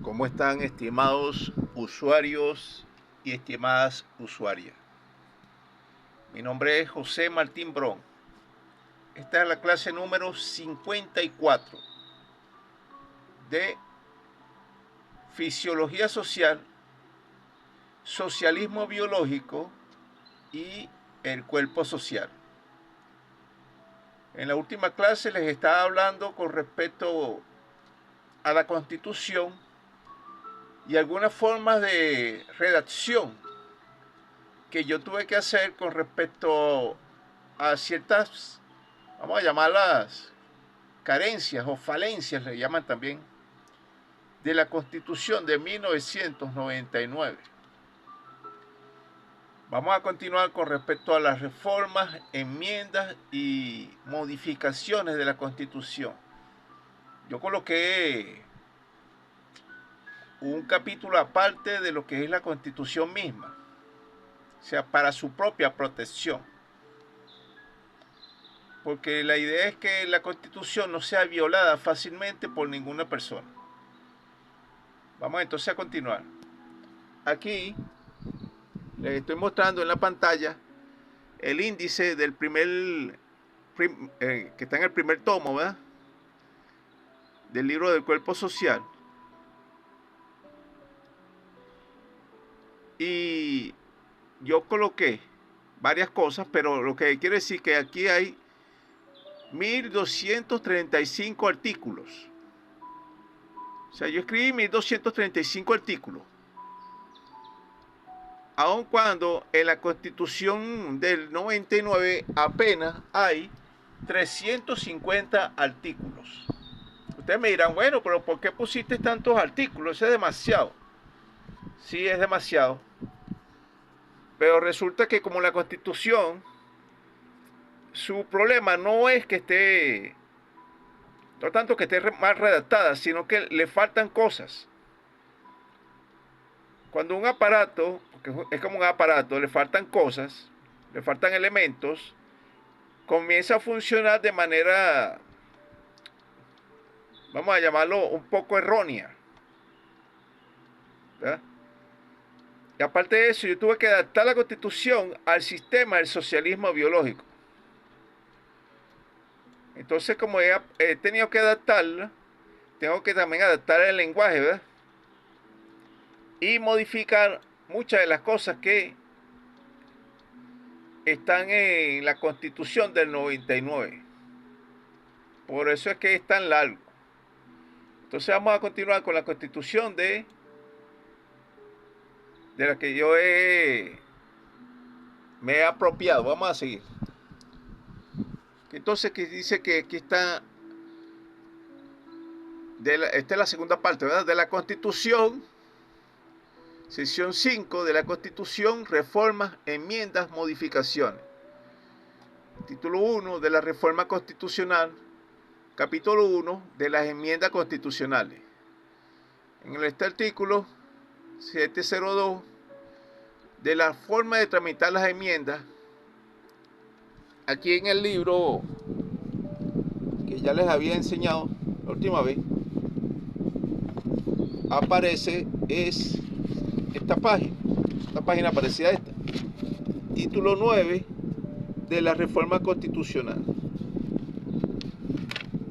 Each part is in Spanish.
¿Cómo están, estimados usuarios y estimadas usuarias? Mi nombre es José Martín Bron. Esta es la clase número 54 de Fisiología Social, Socialismo Biológico y el Cuerpo Social. En la última clase les estaba hablando con respecto a la Constitución y algunas formas de redacción que yo tuve que hacer con respecto a ciertas, vamos a llamarlas carencias o falencias, le llaman también, de la Constitución de 1999. Vamos a continuar con respecto a las reformas, enmiendas y modificaciones de la Constitución. Yo coloqué un capítulo aparte de lo que es la Constitución misma, o sea, para su propia protección. Porque la idea es que la Constitución no sea violada fácilmente por ninguna persona. Vamos entonces a continuar. Aquí les estoy mostrando en la pantalla el índice del que está en el primer tomo, ¿verdad? Del libro del Cuerpo Social. Y yo coloqué varias cosas, pero lo que quiere decir que aquí hay 1235 artículos. O sea, yo escribí 1235 artículos. Aun cuando en la Constitución del 99 apenas hay 350 artículos. Ustedes me dirán, bueno, pero ¿por qué pusiste tantos artículos? Eso es demasiado. Sí, es demasiado. Pero resulta que como la Constitución, su problema no es que esté, no tanto que esté mal redactada, sino que le faltan cosas. Cuando un aparato, porque es como un aparato, le faltan cosas, le faltan elementos, comienza a funcionar de manera, vamos a llamarlo, un poco errónea, ¿verdad? Y aparte de eso, yo tuve que adaptar la Constitución al sistema del socialismo biológico. Entonces, como he tenido que adaptarla, tengo que también adaptar el lenguaje, ¿verdad? Y modificar muchas de las cosas que están en la Constitución del 99. Por eso es que es tan largo. Entonces vamos a continuar con la Constitución de la que yo me he apropiado. Vamos a seguir. Entonces que dice que aquí está, esta es la segunda parte, ¿verdad? De la Constitución, sección 5 de la Constitución, reformas, enmiendas, modificaciones. Título 1 de la reforma constitucional, capítulo 1 de las enmiendas constitucionales. En este artículo 702 de la forma de tramitar las enmiendas. Aquí en el libro que ya les había enseñado la última vez, aparece esta página parecida a esta, título 9 de la reforma constitucional.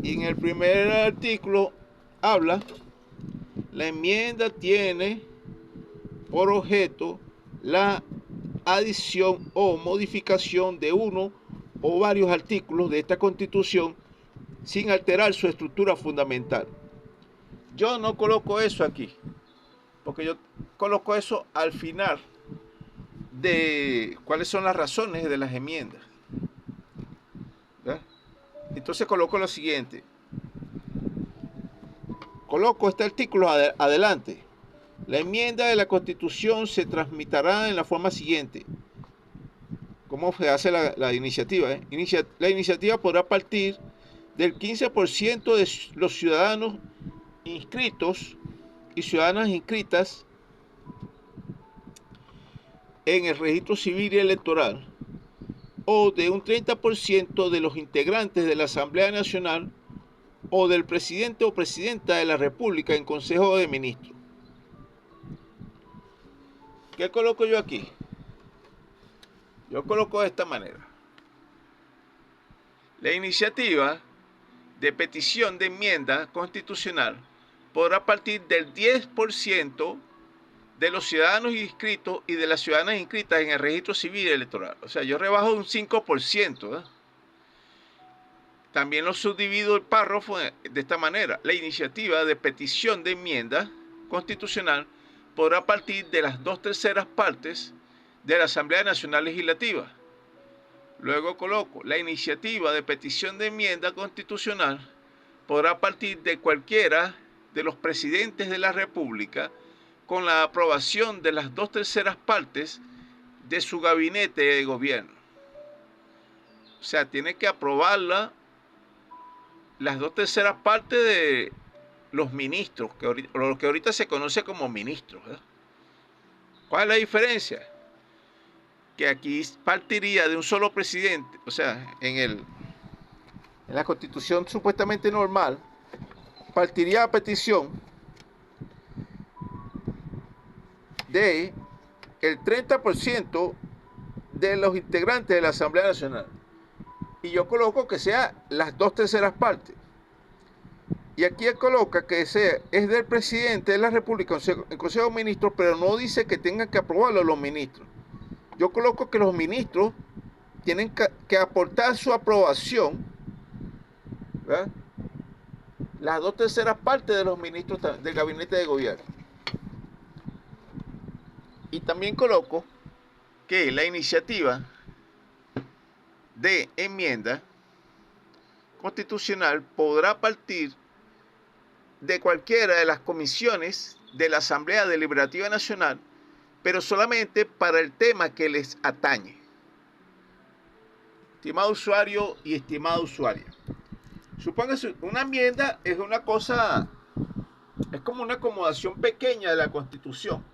Y en el primer artículo habla, la enmienda tiene por objeto la adición o modificación de uno o varios artículos de esta Constitución sin alterar su estructura fundamental. Yo no coloco eso aquí, porque yo coloco eso al final de cuáles son las razones de las enmiendas. ¿Verdad? Entonces coloco lo siguiente. Coloco este artículo adelante. La enmienda de la Constitución se transmitirá en la forma siguiente. ¿Cómo se hace la iniciativa? La iniciativa podrá partir del 15% de los ciudadanos inscritos y ciudadanas inscritas en el registro civil y electoral, o de un 30% de los integrantes de la Asamblea Nacional o del presidente o presidenta de la República en Consejo de Ministros. ¿Qué coloco yo aquí? Yo coloco de esta manera. La iniciativa de petición de enmienda constitucional podrá partir del 10% de los ciudadanos inscritos y de las ciudadanas inscritas en el registro civil y electoral. O sea, yo rebajo un 5%. También lo subdivido el párrafo de esta manera. La iniciativa de petición de enmienda constitucional podrá partir de las 2/3 partes de la Asamblea Nacional Legislativa. Luego coloco, la iniciativa de petición de enmienda constitucional podrá partir de cualquiera de los presidentes de la República con la aprobación de las 2/3 partes de su gabinete de gobierno. O sea, tiene que aprobarla las 2/3 partes de los ministros, lo que ahorita se conoce como ministros, ¿verdad? ¿Cuál es la diferencia? Que aquí partiría de un solo presidente, o sea, en la constitución supuestamente normal, partiría a petición de el 30% de los integrantes de la Asamblea Nacional. Y yo coloco que sea las 2/3 partes. Y aquí él coloca que es del presidente de la República, el Consejo de Ministros, pero no dice que tengan que aprobarlo los ministros. Yo coloco que los ministros tienen que aportar su aprobación, ¿verdad? Las 2/3 partes de los ministros del gabinete de gobierno. Y también coloco que la iniciativa de enmienda constitucional podrá partir de cualquiera de las comisiones de la Asamblea Deliberativa Nacional, pero solamente para el tema que les atañe. Estimado usuario y estimada usuaria, supóngase una enmienda es una cosa, es como una acomodación pequeña de la Constitución.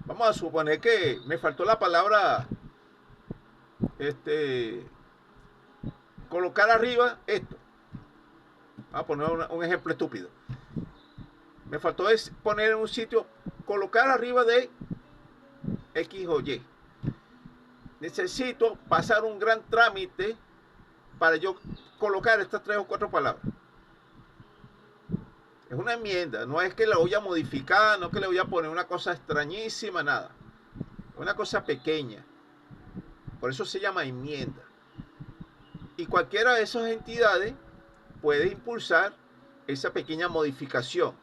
Vamos a suponer que me faltó la palabra colocar arriba esto. Vamos a poner un ejemplo estúpido. Me faltó poner en un sitio, colocar arriba de X o Y. Necesito pasar un gran trámite para yo colocar estas 3 o 4 palabras. Es una enmienda, no es que la voy a modificar, no que le voy a poner una cosa extrañísima, nada. Es una cosa pequeña. Por eso se llama enmienda. Y cualquiera de esas entidades puede impulsar esa pequeña modificación.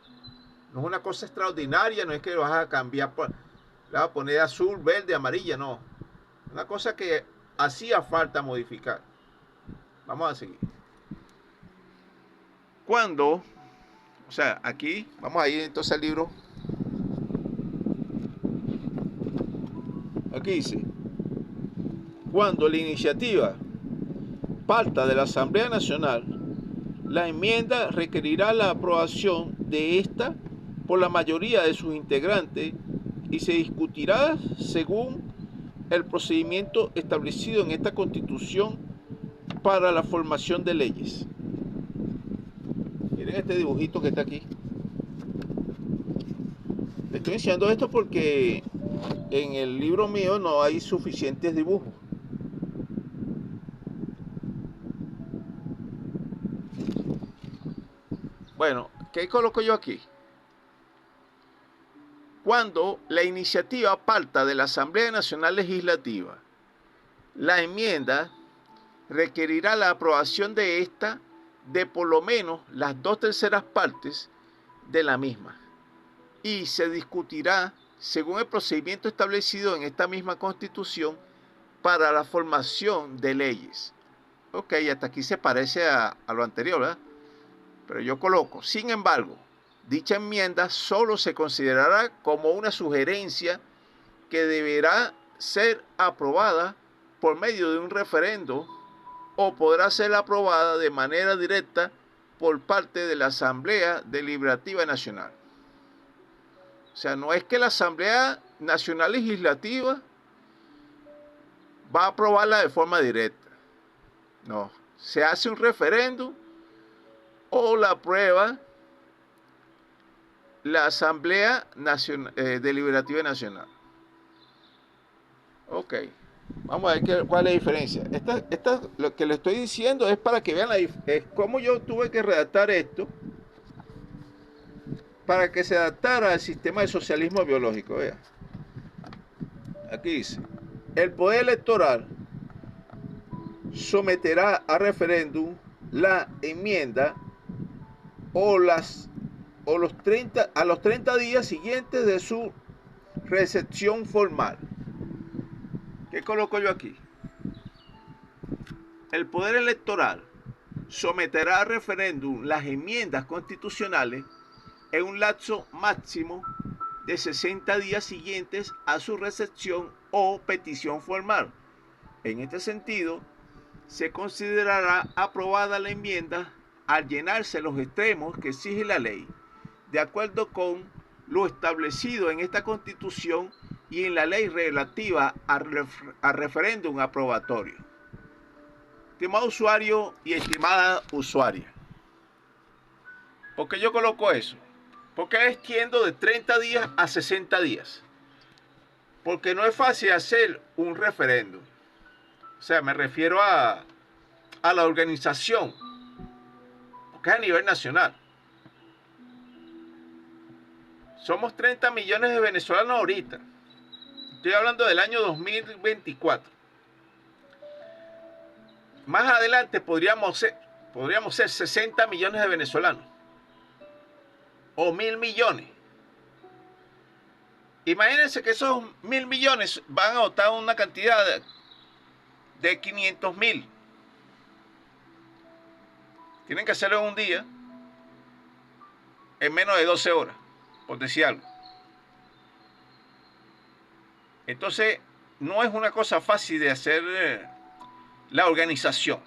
No es una cosa extraordinaria, no es que lo vas a cambiar, le vas a poner azul, verde, amarilla, no. Una cosa que hacía falta modificar. Vamos a seguir. Cuando, o sea, aquí, vamos a ir entonces al libro. Aquí dice, cuando la iniciativa parta de la Asamblea Nacional, la enmienda requerirá la aprobación de esta por la mayoría de sus integrantes y se discutirá según el procedimiento establecido en esta Constitución para la formación de leyes. Miren este dibujito que está aquí. Les estoy enseñando esto porque en el libro mío no hay suficientes dibujos. Bueno, ¿qué coloco yo aquí? Cuando la iniciativa parta de la Asamblea Nacional Legislativa, la enmienda requerirá la aprobación de esta de por lo menos las 2/3 partes de la misma y se discutirá según el procedimiento establecido en esta misma Constitución para la formación de leyes. Ok, hasta aquí se parece a lo anterior, ¿verdad? Pero yo coloco, sin embargo, dicha enmienda solo se considerará como una sugerencia que deberá ser aprobada por medio de un referendo o podrá ser aprobada de manera directa por parte de la Asamblea Deliberativa Nacional. O sea, no es que la Asamblea Nacional Legislativa va a aprobarla de forma directa. No, se hace un referendo o la aprueba la Asamblea Deliberativa Nacional. Ok, vamos a ver cuál es la diferencia. Lo que le estoy diciendo es para que vean cómo yo tuve que redactar esto para que se adaptara al sistema de socialismo biológico. Vea, aquí dice, el poder electoral someterá a referéndum la enmienda o las o los 30 a los 30 días siguientes de su recepción formal. ¿Qué coloco yo aquí? El poder electoral someterá a referéndum las enmiendas constitucionales en un lapso máximo de 60 días siguientes a su recepción o petición formal. En este sentido, se considerará aprobada la enmienda al llenarse los extremos que exige la ley, de acuerdo con lo establecido en esta Constitución y en la ley relativa al referéndum aprobatorio. Estimado usuario y estimada usuaria, ¿por qué yo coloco eso? Porque extiendo de 30 días a 60 días. Porque no es fácil hacer un referéndum. O sea, me refiero a la organización, porque es a nivel nacional. Somos 30 millones de venezolanos ahorita. Estoy hablando del año 2024. Más adelante podríamos ser 60 millones de venezolanos. O 1.000 millones. Imagínense que esos 1.000 millones van a votar una cantidad de 500.000. Tienen que hacerlo en un día, en menos de 12 horas, por decir algo. Entonces, no es una cosa fácil de hacer la organización.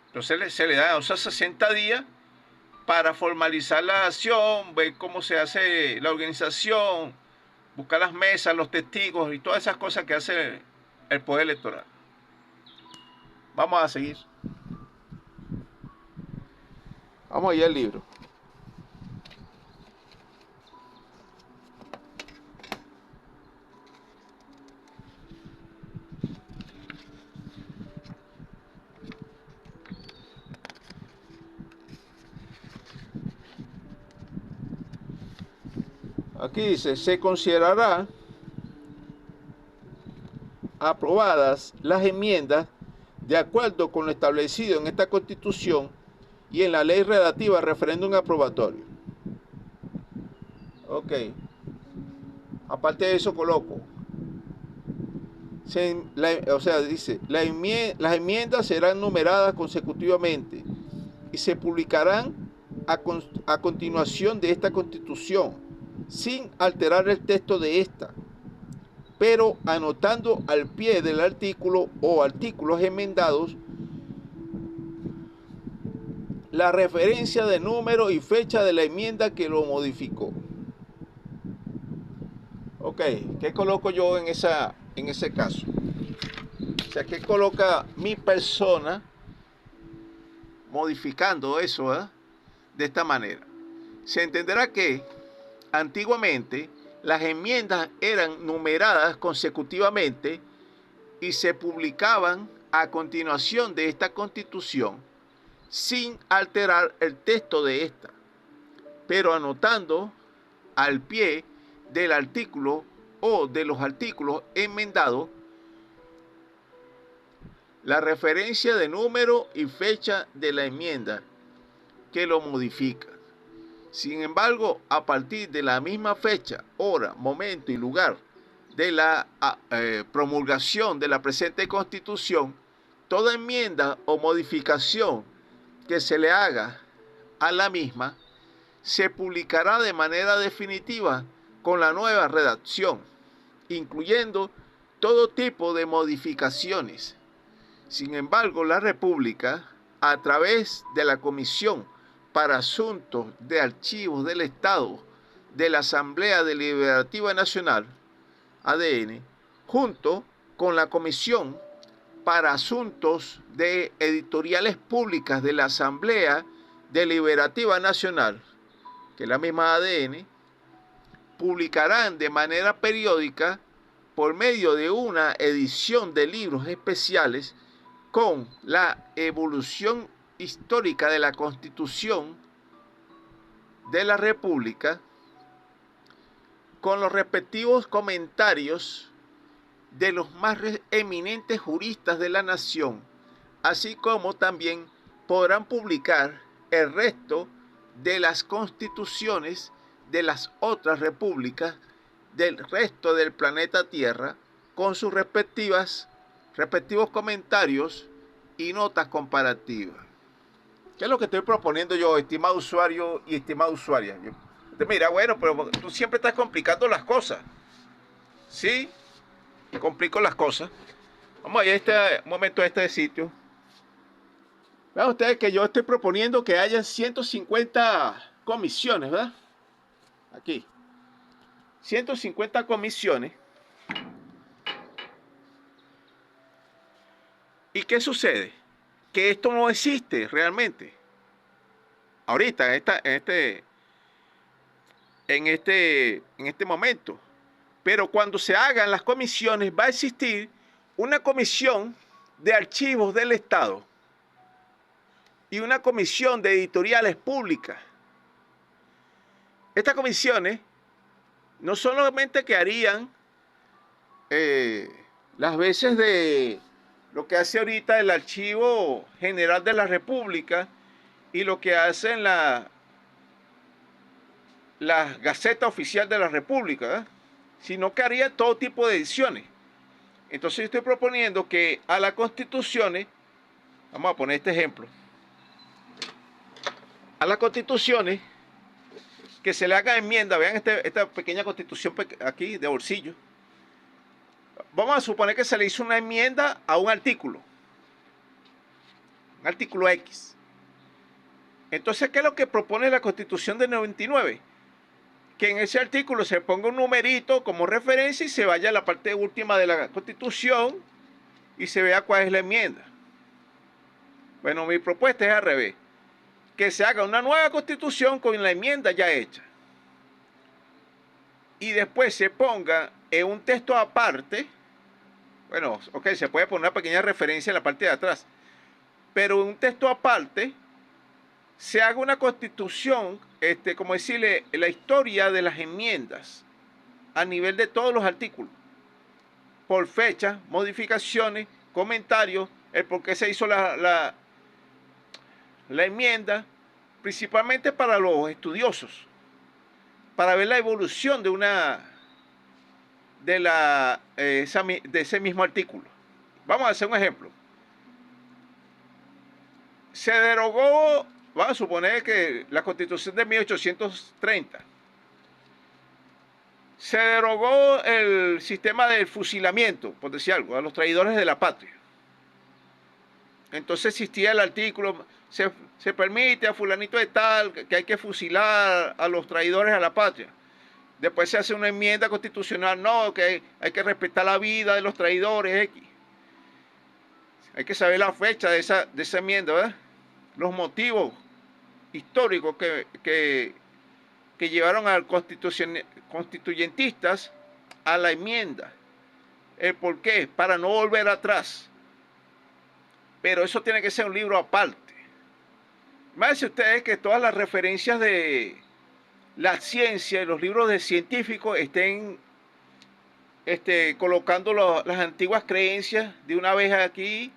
Entonces se le da 60 días para formalizar la acción, ver cómo se hace la organización, buscar las mesas, los testigos y todas esas cosas que hace el poder electoral. Vamos a seguir. Vamos allá al libro. Aquí dice, se considerará aprobadas las enmiendas de acuerdo con lo establecido en esta Constitución y en la ley relativa al referéndum aprobatorio. Ok. Aparte de eso coloco, dice, las enmiendas serán numeradas consecutivamente y se publicarán a continuación de esta Constitución, sin alterar el texto de esta, pero anotando al pie del artículo o artículos enmendados la referencia de número y fecha de la enmienda que lo modificó. Ok, ¿qué coloco yo en ese caso? O sea, ¿qué coloca mi persona modificando eso de esta manera? Se entenderá que antiguamente las enmiendas eran numeradas consecutivamente y se publicaban a continuación de esta Constitución sin alterar el texto de esta, pero anotando al pie del artículo o de los artículos enmendados la referencia de número y fecha de la enmienda que lo modifica. Sin embargo, a partir de la misma fecha, hora, momento y lugar de la promulgación de la presente Constitución, toda enmienda o modificación que se le haga a la misma se publicará de manera definitiva con la nueva redacción, incluyendo todo tipo de modificaciones. Sin embargo, la República, a través de la Comisión para Asuntos de Archivos del Estado de la Asamblea Deliberativa Nacional, ADN, junto con la Comisión para Asuntos de Editoriales Públicas de la Asamblea Deliberativa Nacional, que es la misma ADN, publicarán de manera periódica por medio de una edición de libros especiales con la evolución histórica de la Constitución de la República, con los respectivos comentarios de los más eminentes juristas de la nación, así como también podrán publicar el resto de las constituciones de las otras repúblicas del resto del planeta Tierra con sus respectivos comentarios y notas comparativas. ¿Qué es lo que estoy proponiendo yo, estimado usuario y estimada usuaria? Usted mira, bueno, pero tú siempre estás complicando las cosas. ¿Sí? Complico las cosas. Vamos a ir un momento a este sitio. Vean ustedes que yo estoy proponiendo que haya 150 comisiones, ¿verdad? Aquí. 150 comisiones. ¿Y qué sucede? Que esto no existe realmente. Ahorita, en este momento. Pero cuando se hagan las comisiones, va a existir una comisión de archivos del Estado y una comisión de editoriales públicas. Estas comisiones no solamente que harían las veces de lo que hace ahorita el Archivo General de la República y lo que hacen la Gaceta Oficial de la República, ¿eh? Sino que haría todo tipo de ediciones. Entonces yo estoy proponiendo que a las constituciones, vamos a poner este ejemplo, a las constituciones que se le haga enmienda, vean esta pequeña constitución aquí de bolsillo. Vamos a suponer que se le hizo una enmienda a un artículo X. Entonces, ¿qué es lo que propone la Constitución del 99? Que en ese artículo se ponga un numerito como referencia y se vaya a la parte última de la Constitución y se vea cuál es la enmienda. Bueno, mi propuesta es al revés. Que se haga una nueva Constitución con la enmienda ya hecha. Y después se ponga en un texto aparte, bueno, ok, se puede poner una pequeña referencia en la parte de atrás, pero en un texto aparte se haga una constitución, como decirle, la historia de las enmiendas a nivel de todos los artículos, por fecha, modificaciones, comentarios, el por qué se hizo la enmienda, principalmente para los estudiosos, para ver la evolución de ese mismo artículo. Vamos a hacer un ejemplo. Se derogó, vamos a suponer que la Constitución de 1830. Se derogó el sistema del fusilamiento, por decir algo, a los traidores de la patria. Entonces existía el artículo, se permite a fulanito de tal que hay que fusilar a los traidores a la patria. Después se hace una enmienda constitucional, no, que hay que respetar la vida de los traidores X. Hay que saber la fecha de esa enmienda, ¿verdad? Los motivos históricos que llevaron a constituyentistas a la enmienda. El por qué, para no volver atrás. Pero eso tiene que ser un libro aparte. Imagínense ustedes que todas las referencias de la ciencia y los libros de científicos estén colocando las antiguas creencias de una vez aquí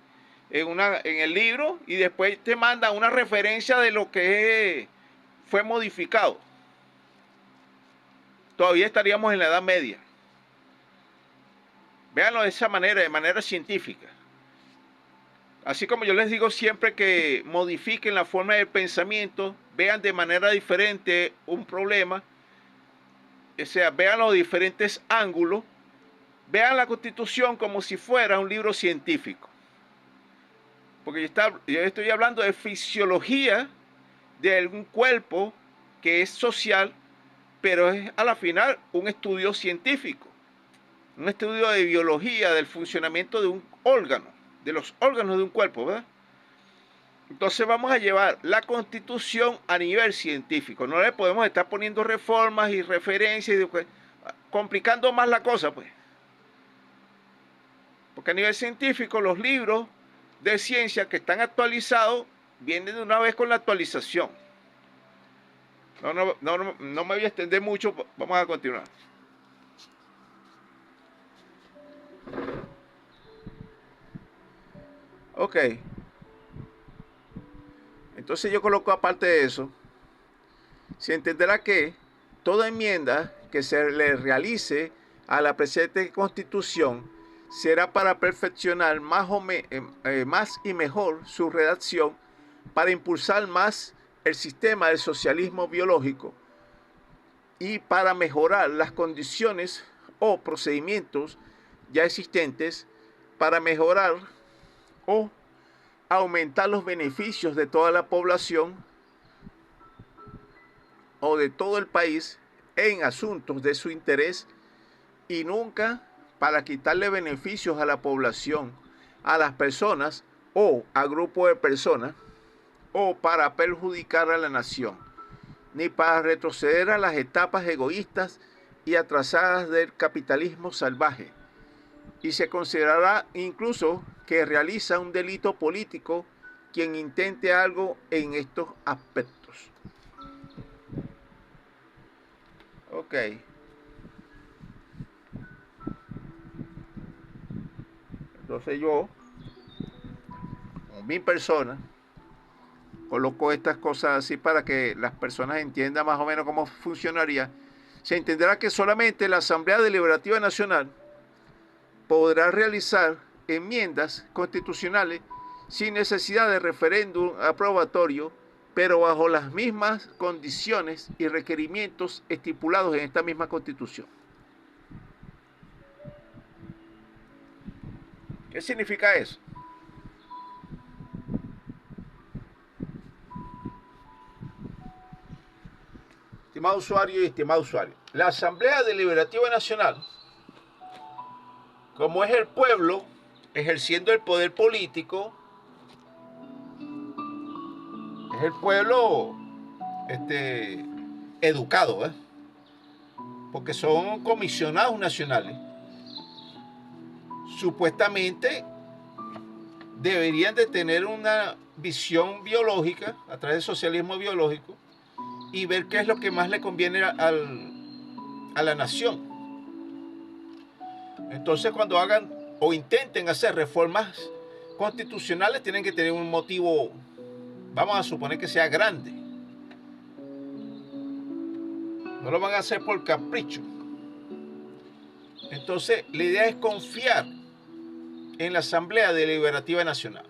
en el libro y después te manda una referencia de lo que fue modificado. Todavía estaríamos en la Edad Media. Véanlo de esa manera, de manera científica. Así como yo les digo siempre que modifiquen la forma del pensamiento, vean de manera diferente un problema, o sea, vean los diferentes ángulos, vean la Constitución como si fuera un libro científico. Porque yo estoy hablando de fisiología de un cuerpo que es social, pero es a la final un estudio científico, un estudio de biología del funcionamiento de un órgano, de los órganos de un cuerpo, ¿verdad? Entonces vamos a llevar la Constitución a nivel científico. No le podemos estar poniendo reformas y referencias, complicando más la cosa, pues. Porque a nivel científico los libros de ciencia que están actualizados vienen de una vez con la actualización. No me voy a extender mucho, vamos a continuar. Ok. Entonces yo coloco aparte de eso, se entenderá que toda enmienda que se le realice a la presente Constitución será para perfeccionar más y mejor su redacción, para impulsar más el sistema del socialismo biológico y para mejorar las condiciones o procedimientos ya existentes, para mejorar o aumentar los beneficios de toda la población o de todo el país en asuntos de su interés, y nunca para quitarle beneficios a la población, a las personas o a grupos de personas, o para perjudicar a la nación, ni para retroceder a las etapas egoístas y atrasadas del capitalismo salvaje. Y se considerará incluso que realiza un delito político quien intente algo en estos aspectos. Ok. Entonces yo, como mi persona, coloco estas cosas así para que las personas entiendan más o menos cómo funcionaría. Se entenderá que solamente la Asamblea Deliberativa Nacional podrá realizar enmiendas constitucionales sin necesidad de referéndum aprobatorio, pero bajo las mismas condiciones y requerimientos estipulados en esta misma Constitución. ¿Qué significa eso? Estimado usuario y estimado usuario, la Asamblea Deliberativa Nacional, como es el pueblo ejerciendo el poder político, es el pueblo educado, porque son comisionados nacionales. Supuestamente deberían de tener una visión biológica a través del socialismo biológico y ver qué es lo que más le conviene a la nación. Entonces, cuando hagan o intenten hacer reformas constitucionales, tienen que tener un motivo, vamos a suponer que sea grande. No lo van a hacer por capricho. Entonces, la idea es confiar en la Asamblea Deliberativa Nacional.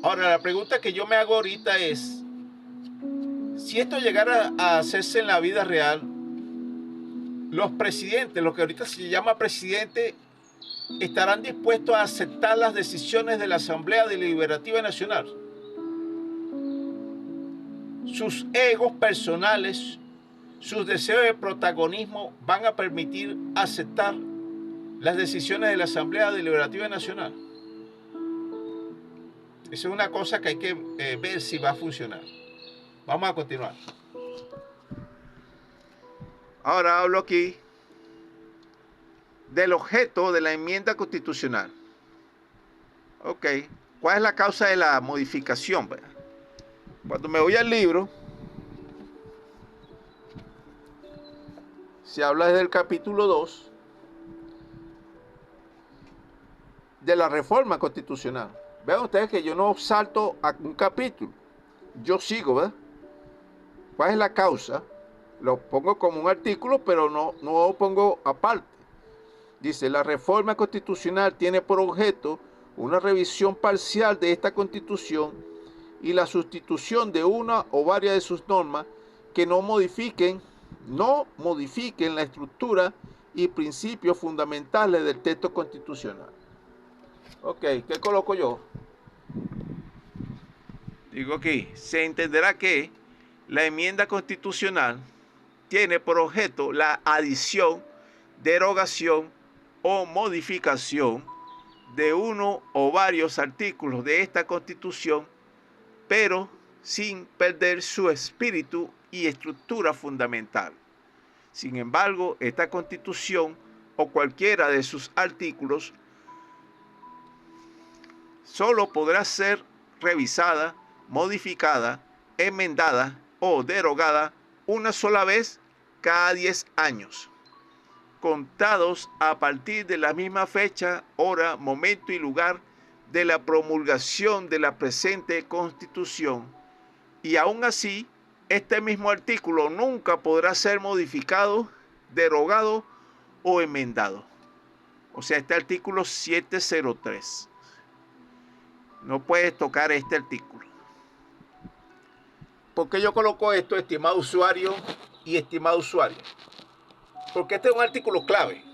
Ahora, la pregunta que yo me hago ahorita es, si esto llegara a hacerse en la vida real, los presidentes, lo que ahorita se llama presidente, estarán dispuestos a aceptar las decisiones de la Asamblea Deliberativa Nacional. Sus egos personales, sus deseos de protagonismo van a permitir aceptar las decisiones de la Asamblea Deliberativa Nacional. Esa es una cosa que hay que ver si va a funcionar. Vamos a continuar. Ahora hablo aquí del objeto de la enmienda constitucional. Ok, ¿cuál es la causa de la modificación? Cuando me voy al libro, se habla desde el capítulo 2 de la reforma constitucional. Vean ustedes que yo no salto a un capítulo, yo sigo, ¿verdad? ¿Cuál es la causa? Lo pongo como un artículo, pero no lo pongo aparte. Dice, la reforma constitucional tiene por objeto una revisión parcial de esta Constitución y la sustitución de una o varias de sus normas que no modifiquen la estructura y principios fundamentales del texto constitucional. Ok, ¿qué coloco yo? Digo aquí, se entenderá que la enmienda constitucional tiene por objeto la adición, derogación o modificación de uno o varios artículos de esta Constitución, pero sin perder su espíritu y estructura fundamental. Sin embargo, esta Constitución o cualquiera de sus artículos solo podrá ser revisada, modificada, enmendada o derogada una sola vez cada 10 años, contados a partir de la misma fecha, hora, momento y lugar de la promulgación de la presente Constitución, y aún así, este mismo artículo nunca podrá ser modificado, derogado o enmendado. O sea, este artículo 703. No puedes tocar este artículo. ¿Por qué yo coloco esto, estimado usuario y estimado usuario? Porque este es un artículo clave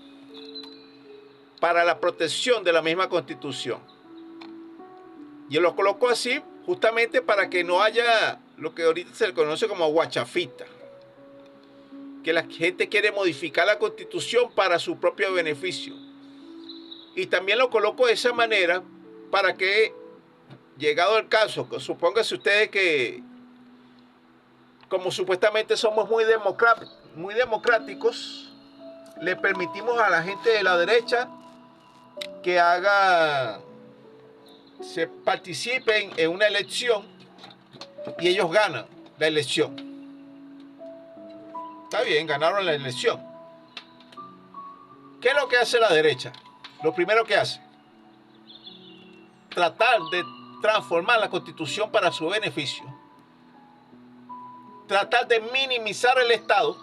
para la protección de la misma Constitución. Yo lo coloco así justamente para que no haya lo que ahorita se le conoce como guachafita, que la gente quiere modificar la Constitución para su propio beneficio. Y también lo coloco de esa manera para que, llegado el caso, supóngase ustedes que, como supuestamente somos muy democráticos, le permitimos a la gente de la derecha que se participen en una elección y ellos ganan la elección. Está bien, ganaron la elección. ¿Qué es lo que hace la derecha? Lo primero que hace, tratar de transformar la Constitución para su beneficio, tratar de minimizar el Estado,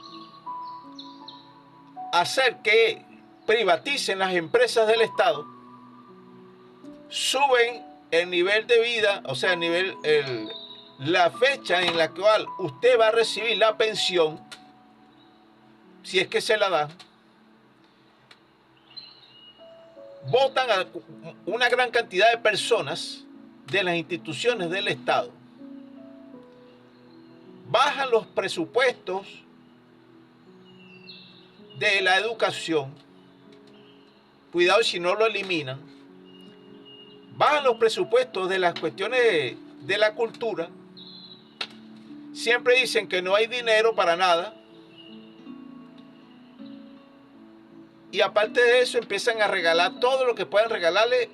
hacer que privaticen las empresas del Estado, suben el nivel de vida, o sea, la fecha en la cual usted va a recibir la pensión, si es que se la da, votan a una gran cantidad de personas de las instituciones del Estado, bajan los presupuestos de la educación, cuidado si no lo eliminan, bajan los presupuestos de las cuestiones de la cultura, siempre dicen que no hay dinero para nada, y aparte de eso empiezan a regalar todo lo que puedan regalarle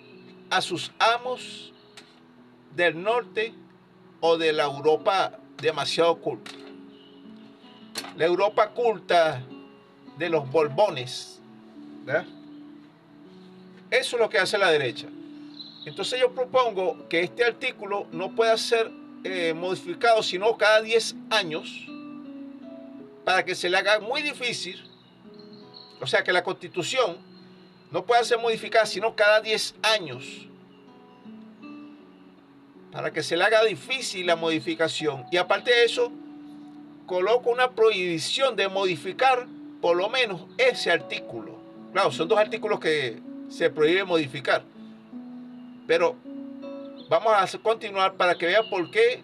a sus amos del norte o de la Europa demasiado culta. La Europa culta de los Borbones, ¿verdad? Eso es lo que hace la derecha. Entonces yo propongo que este artículo no pueda ser modificado sino cada 10 años para que se le haga muy difícil. O sea, que la Constitución no pueda ser modificada sino cada 10 años para que se le haga difícil la modificación. Y aparte de eso, coloco una prohibición de modificar por lo menos ese artículo. Claro, son dos artículos que se prohíbe modificar. Pero vamos a continuar para que vean por qué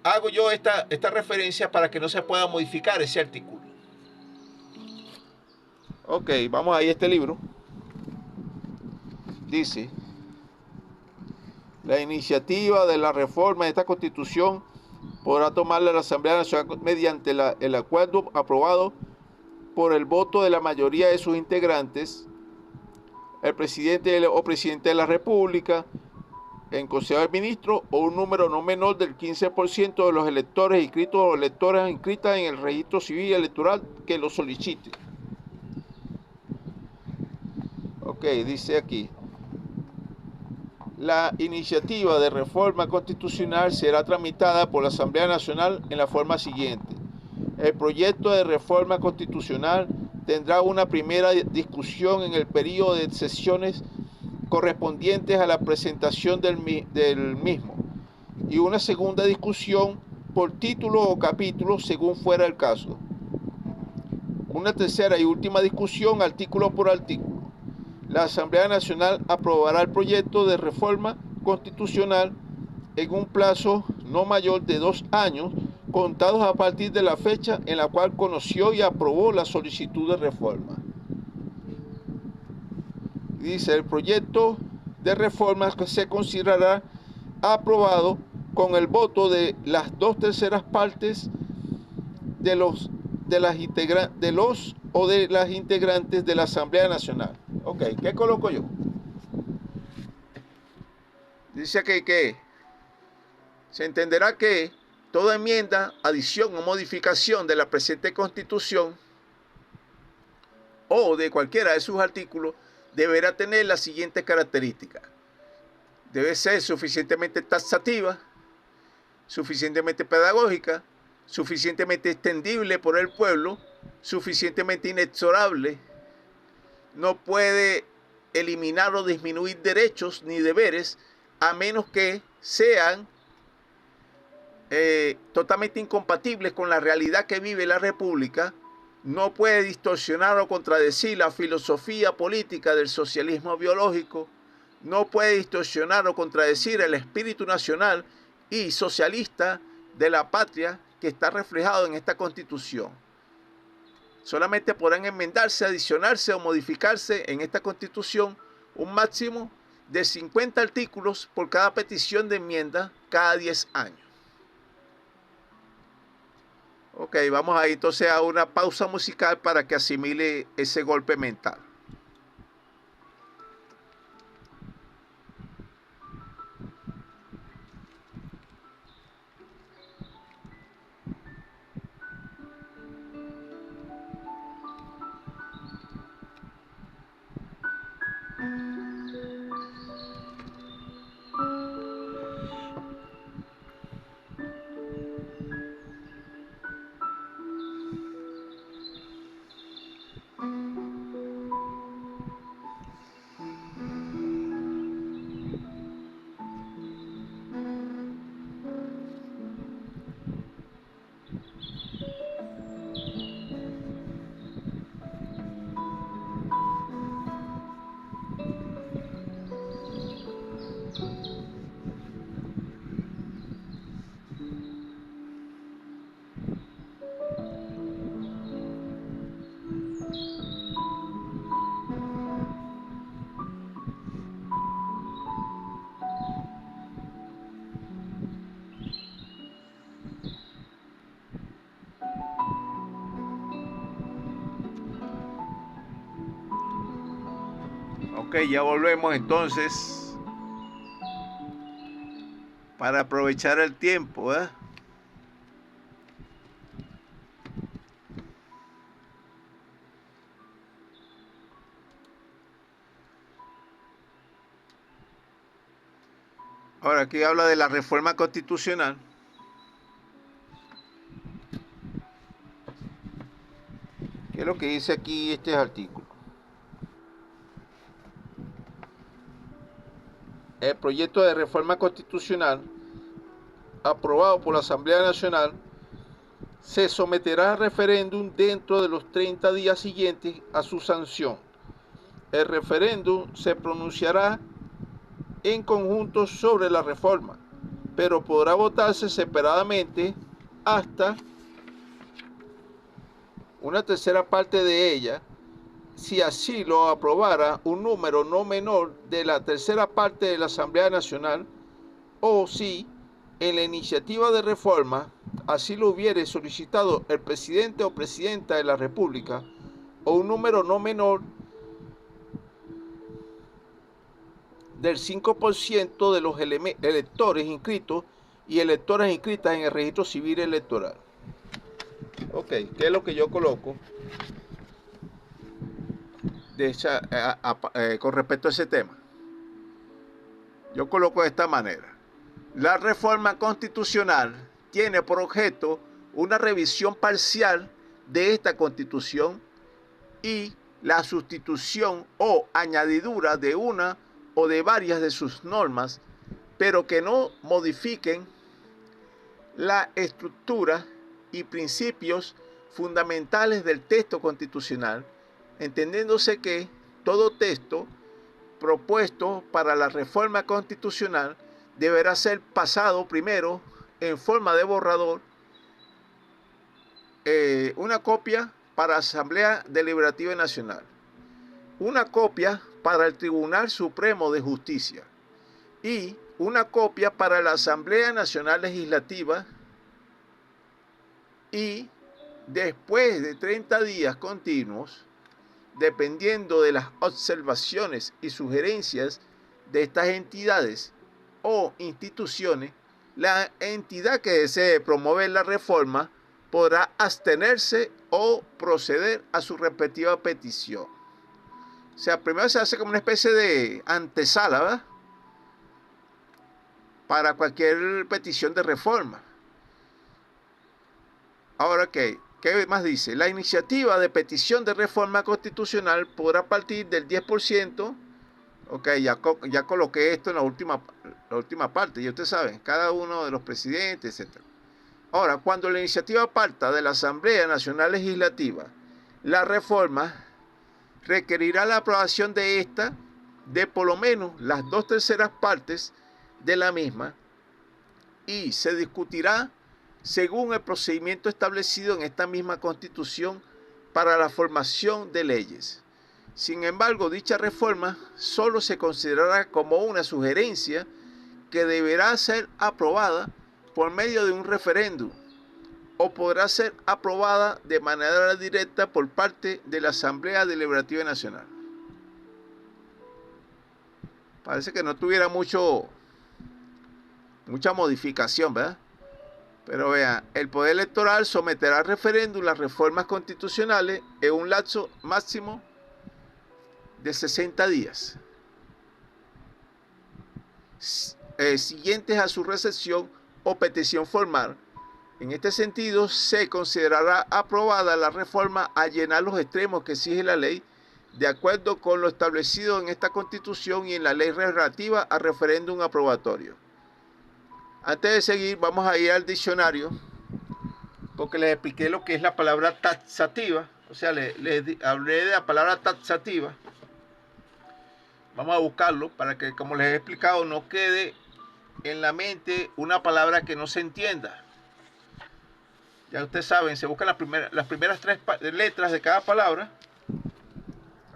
hago yo esta referencia para que no se pueda modificar ese artículo. Ok, vamos ahí a este libro. Dice: la iniciativa de la reforma de esta Constitución podrá tomarla la Asamblea Nacional mediante el acuerdo aprobado por el voto de la mayoría de sus integrantes, el presidente o presidente de la República, en Consejo de Ministros o un número no menor del 15% de los electores inscritos o electoras inscritas en el registro civil y electoral que lo solicite. Ok, dice aquí: la iniciativa de reforma constitucional será tramitada por la Asamblea Nacional en la forma siguiente. El proyecto de reforma constitucional tendrá una primera discusión en el periodo de sesiones correspondientes a la presentación del mismo y una segunda discusión por título o capítulo según fuera el caso. Una tercera y última discusión artículo por artículo. La Asamblea Nacional aprobará el proyecto de reforma constitucional en un plazo no mayor de 2 años, contados a partir de la fecha en la cual conoció y aprobó la solicitud de reforma. Dice: el proyecto de reforma se considerará aprobado con el voto de las 2/3 partes de los o de las integrantes de la Asamblea Nacional. Ok, ¿qué coloco yo? Dice que se entenderá que toda enmienda, adición o modificación de la presente Constitución o de cualquiera de sus artículos deberá tener las siguientes características. Debe ser suficientemente taxativa, suficientemente pedagógica, suficientemente extendible por el pueblo, suficientemente inexorable, no puede eliminar o disminuir derechos ni deberes a menos que sean totalmente incompatibles con la realidad que vive la República, no puede distorsionar o contradecir la filosofía política del socialismo biológico, no puede distorsionar o contradecir el espíritu nacional y socialista de la patria que está reflejado en esta Constitución. Solamente podrán enmendarse, adicionarse o modificarse en esta Constitución un máximo de 50 artículos por cada petición de enmienda cada 10 años. Ok, vamos a ir entonces a una pausa musical para que asimile ese golpe mental. Ok, ya volvemos entonces para aprovechar el tiempo, ¿eh? Ahora aquí habla de la reforma constitucional. ¿Qué es lo que dice aquí este artículo? El proyecto de reforma constitucional aprobado por la Asamblea Nacional se someterá a referéndum dentro de los 30 días siguientes a su sanción. El referéndum se pronunciará en conjunto sobre la reforma, pero podrá votarse separadamente hasta una tercera parte de ella, si así lo aprobara un número no menor de la tercera parte de la Asamblea Nacional, o si en la iniciativa de reforma así lo hubiere solicitado el presidente o presidenta de la República, o un número no menor del 5% de los electores inscritos y electoras inscritas en el registro civil electoral. Ok, ¿qué es lo que yo coloco con respecto a ese tema? Yo coloco de esta manera. La reforma constitucional tiene por objeto una revisión parcial de esta Constitución y la sustitución o añadidura de una o de varias de sus normas, pero que no modifiquen la estructura y principios fundamentales del texto constitucional, entendiéndose que todo texto propuesto para la reforma constitucional deberá ser pasado primero en forma de borrador, una copia para Asamblea Deliberativa Nacional, una copia para el Tribunal Supremo de Justicia y una copia para la Asamblea Nacional Legislativa y después de 30 días continuos, dependiendo de las observaciones y sugerencias de estas entidades o instituciones, la entidad que desee promover la reforma podrá abstenerse o proceder a su respectiva petición. O sea, primero se hace como una especie de antesala, ¿verdad?, para cualquier petición de reforma. Ahora, ¿qué más dice? La iniciativa de petición de reforma constitucional podrá partir del 10%. Ok, ya coloqué esto en la última parte, ya ustedes saben, cada uno de los presidentes, etc. Ahora, cuando la iniciativa parta de la Asamblea Nacional Legislativa, la reforma requerirá la aprobación de esta de por lo menos las 2/3 partes de la misma y se discutirá según el procedimiento establecido en esta misma Constitución para la formación de leyes. Sin embargo, dicha reforma solo se considerará como una sugerencia que deberá ser aprobada por medio de un referéndum o podrá ser aprobada de manera directa por parte de la Asamblea Deliberativa Nacional. Parece que no tuviera mucha modificación, ¿verdad? Pero vean, el Poder Electoral someterá al referéndum las reformas constitucionales en un lapso máximo de 60 días siguientes a su recepción o petición formal. En este sentido, se considerará aprobada la reforma al llenar los extremos que exige la ley, de acuerdo con lo establecido en esta Constitución y en la ley relativa al referéndum aprobatorio. Antes de seguir, vamos a ir al diccionario, porque les expliqué lo que es la palabra taxativa. O sea, les hablé de la palabra taxativa. Vamos a buscarlo para que, como les he explicado, no quede en la mente una palabra que no se entienda. Ya ustedes saben, se buscan las primeras 3 letras de cada palabra.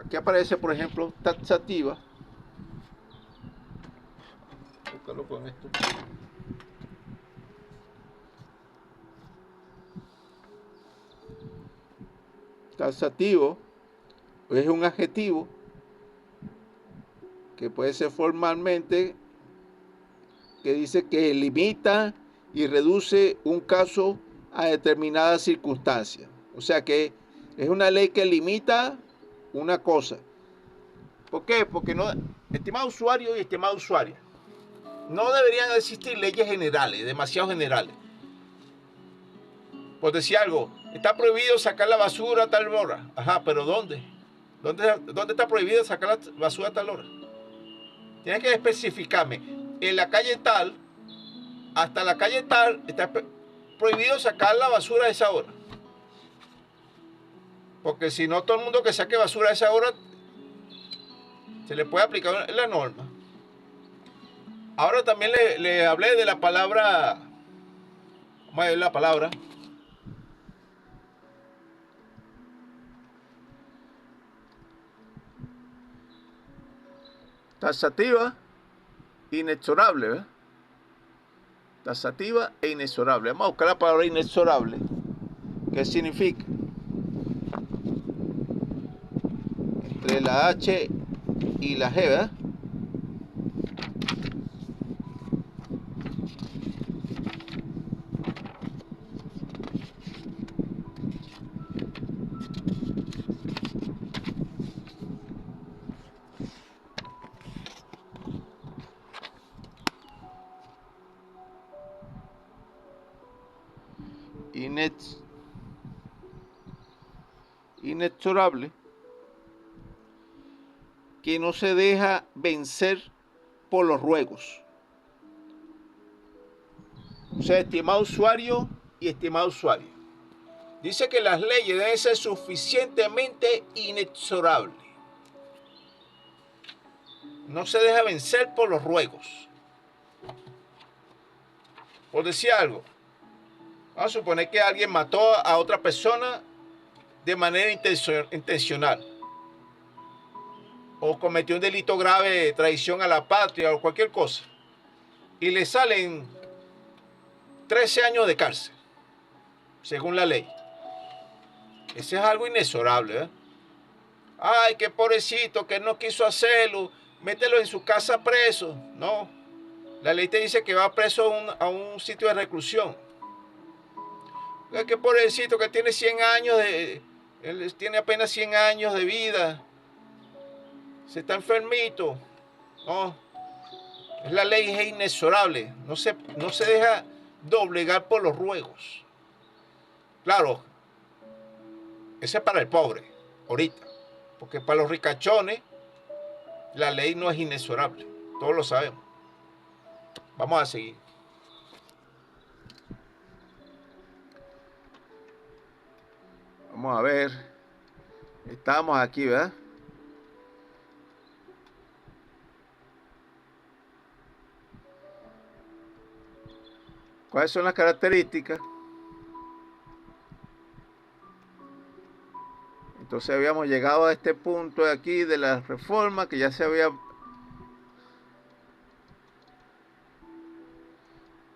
Aquí aparece, por ejemplo, taxativa. Búscalo con esto. Taxativo es un adjetivo que puede ser formalmente, que dice que limita y reduce un caso a determinadas circunstancias. O sea que es una ley que limita una cosa. ¿Por qué? Porque no, estimado usuario y estimada usuaria, no deberían existir leyes generales, demasiado generales. Por decir algo, está prohibido sacar la basura a tal hora. Ajá, pero ¿dónde? ¿Dónde está prohibido sacar la basura a tal hora? Tienes que especificarme. En la calle tal, hasta la calle tal, está prohibido sacar la basura a esa hora. Porque si no, todo el mundo que saque basura a esa hora se le puede aplicar la norma. Ahora también le hablé de la palabra. Vamos a ver la palabra. Taxativa, inexorable, ¿verdad? Taxativa e inexorable. Vamos a buscar la palabra inexorable. ¿Qué significa? Entre la H y la G, ¿verdad? Inexorable, que no se deja vencer por los ruegos. O sea, estimado usuario y estimado usuario, dice que las leyes deben ser suficientemente inexorables. No se deja vencer por los ruegos. Por decir algo, vamos a suponer que alguien mató a otra persona de manera intencional, o cometió un delito grave de traición a la patria o cualquier cosa, y le salen 13 años de cárcel, según la ley. Ese es algo inexorable, ¿eh? Ay, qué pobrecito, que no quiso hacerlo, mételo en su casa preso. No, la ley te dice que va preso a un sitio de reclusión. Qué pobrecito, que tiene 100 años él tiene apenas 100 años de vida. Se está enfermito. No, la ley es inexorable. No se deja doblegar por los ruegos. Claro, ese es para el pobre, ahorita. Porque para los ricachones, la ley no es inexorable. Todos lo sabemos. Vamos a seguir. Vamos a ver. Estamos aquí, ¿verdad? ¿Cuáles son las características? Entonces habíamos llegado a este punto de aquí de la reforma que ya se había...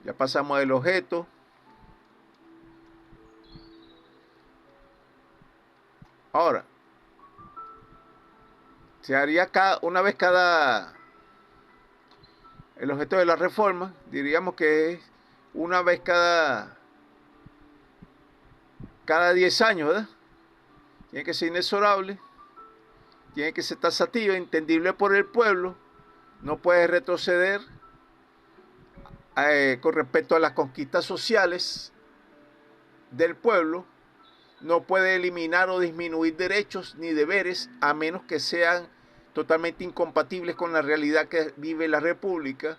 Ya pasamos del objeto. Ahora, se haría una vez cada... El objeto de la reforma, diríamos que es una vez cada 10 años, ¿verdad? Tiene que ser inexorable, tiene que ser taxativa, entendible por el pueblo, no puede retroceder con respecto a las conquistas sociales del pueblo, no puede eliminar o disminuir derechos ni deberes a menos que sean totalmente incompatibles con la realidad que vive la República,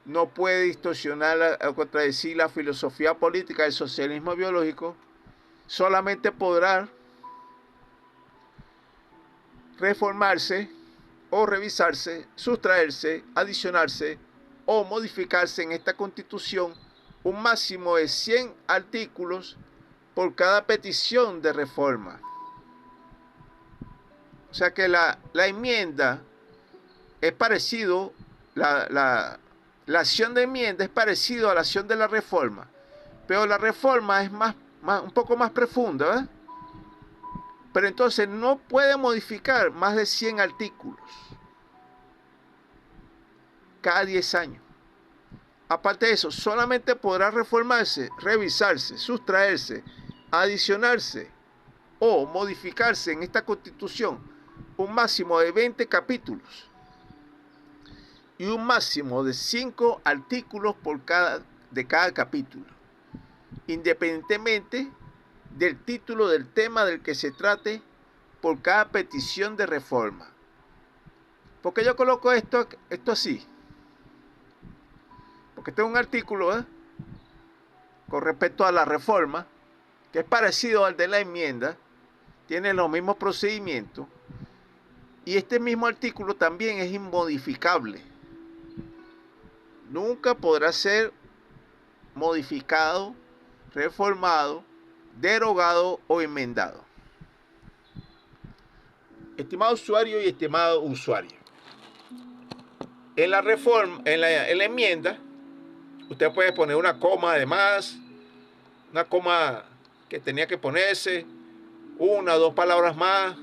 no puede distorsionar o contradecir la filosofía política del socialismo biológico, solamente podrá reformarse o revisarse, sustraerse, adicionarse o modificarse en esta Constitución un máximo de 100 artículos por cada petición de reforma. O sea que la enmienda es parecido, la acción de enmienda es parecido a la acción de la reforma, pero la reforma es un poco más profunda, ¿verdad? Pero entonces no puede modificar más de 100 artículos cada 10 años. Aparte de eso, solamente podrá reformarse, revisarse, sustraerse, adicionarse o modificarse en esta Constitución un máximo de 20 capítulos y un máximo de 5 artículos de cada capítulo, independientemente del título del tema del que se trate por cada petición de reforma. ¿Por qué yo coloco esto así? Porque tengo un artículo con respecto a la reforma, que es parecido al de la enmienda, tiene los mismos procedimientos, y este mismo artículo también es inmodificable. Nunca podrá ser modificado, reformado, derogado o enmendado. Estimado usuario y estimado usuario, en la reforma, en la enmienda, usted puede poner una coma de más, una coma que tenía que ponerse, una o dos palabras más,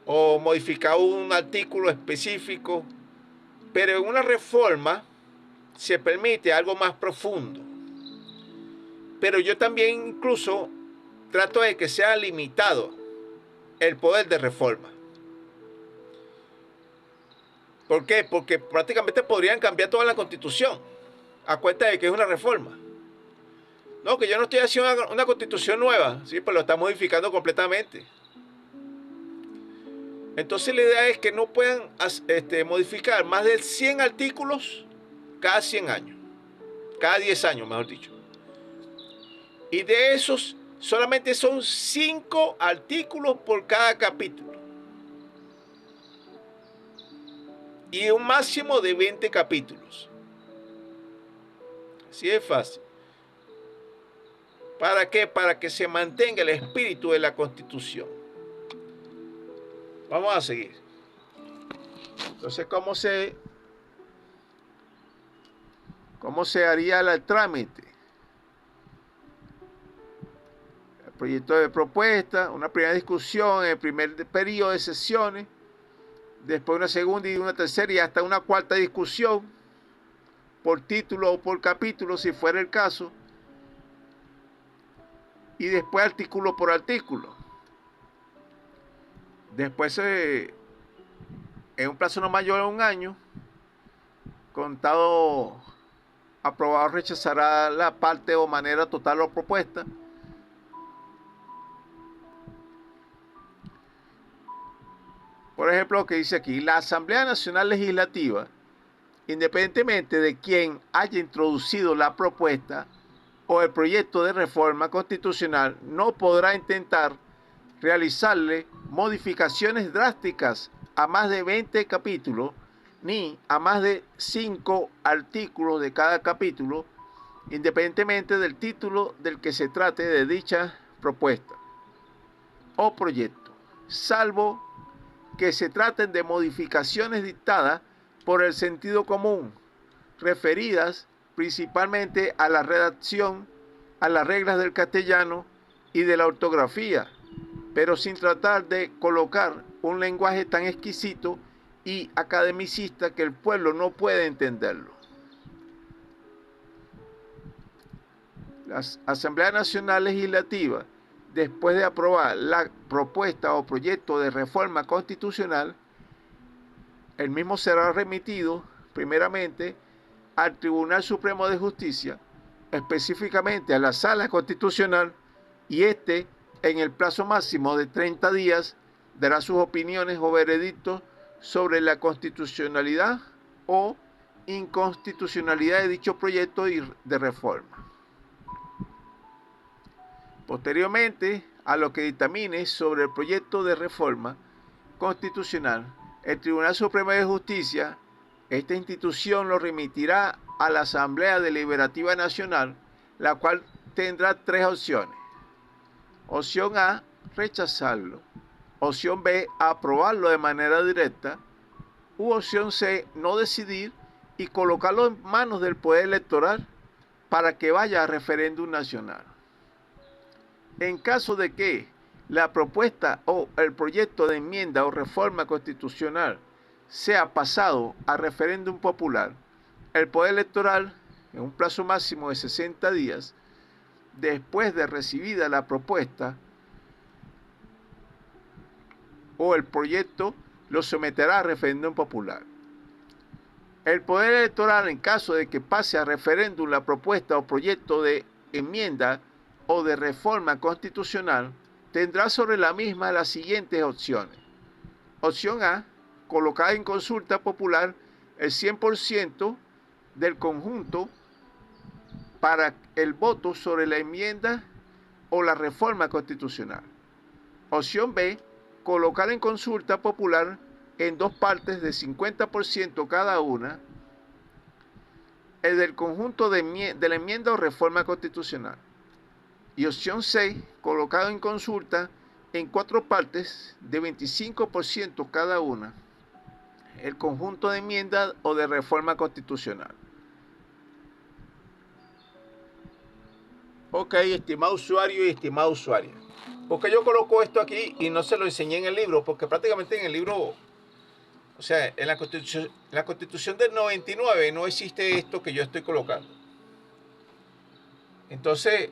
o modificar un artículo específico, pero en una reforma se permite algo más profundo. Pero yo también incluso trato de que sea limitado el poder de reforma. ¿Por qué? Porque prácticamente podrían cambiar toda la Constitución a cuenta de que es una reforma. No, que yo no estoy haciendo una Constitución nueva, sí, pues lo está modificando completamente. Entonces la idea es que no puedan modificar más de 100 artículos cada 100 años, cada 10 años, mejor dicho. Y de esos, solamente son 5 artículos por cada capítulo. Y un máximo de 20 capítulos. Así es fácil. ¿Para qué? Para que se mantenga el espíritu de la Constitución. Vamos a seguir. Entonces, ¿cómo se haría el trámite? proyecto de propuesta, una primera discusión en el primer periodo de sesiones, después una segunda y una tercera y hasta una cuarta discusión por título o por capítulo, si fuera el caso, y después artículo por artículo. Después, en un plazo no mayor a un año, contado, aprobado, rechazará la parte o manera total o propuesta. Por ejemplo, lo que dice aquí, la Asamblea Nacional Legislativa, independientemente de quien haya introducido la propuesta o el proyecto de reforma constitucional, no podrá intentar realizarle modificaciones drásticas a más de 20 capítulos, ni a más de 5 artículos de cada capítulo, independientemente del título del que se trate de dicha propuesta o proyecto, salvo que se traten de modificaciones dictadas por el sentido común, referidas principalmente a la redacción, a las reglas del castellano y de la ortografía, pero sin tratar de colocar un lenguaje tan exquisito y academicista que el pueblo no puede entenderlo. La Asamblea Nacional Legislativa, después de aprobar la propuesta o proyecto de reforma constitucional, el mismo será remitido primeramente al Tribunal Supremo de Justicia, específicamente a la Sala Constitucional, y este, en el plazo máximo de 30 días, dará sus opiniones o veredictos sobre la constitucionalidad o inconstitucionalidad de dicho proyecto de reforma. Posteriormente a lo que dictamine sobre el proyecto de reforma constitucional, el Tribunal Supremo de Justicia, esta institución lo remitirá a la Asamblea Deliberativa Nacional, la cual tendrá 3 opciones. Opción A, rechazarlo. Opción B, aprobarlo de manera directa. U opción C, no decidir y colocarlo en manos del Poder Electoral para que vaya a referéndum nacional. En caso de que la propuesta o el proyecto de enmienda o reforma constitucional sea pasado a referéndum popular, el Poder Electoral, en un plazo máximo de 60 días, después de recibida la propuesta o el proyecto, lo someterá a referéndum popular. El Poder Electoral, en caso de que pase a referéndum la propuesta o proyecto de enmienda o de reforma constitucional, tendrá sobre la misma las siguientes opciones. Opción A, colocar en consulta popular el 100% del conjunto para el voto sobre la enmienda o la reforma constitucional. Opción B, colocar en consulta popular en 2 partes de 50% cada una el del conjunto de la enmienda o reforma constitucional. Y opción C, colocado en consulta en 4 partes de 25% cada una, el conjunto de enmiendas o de reforma constitucional. Ok, estimado usuario y estimada usuaria. Porque yo coloco esto aquí y no se lo enseñé en el libro, porque prácticamente en el libro, o sea, en la Constitución del 99 no existe esto que yo estoy colocando. Entonces,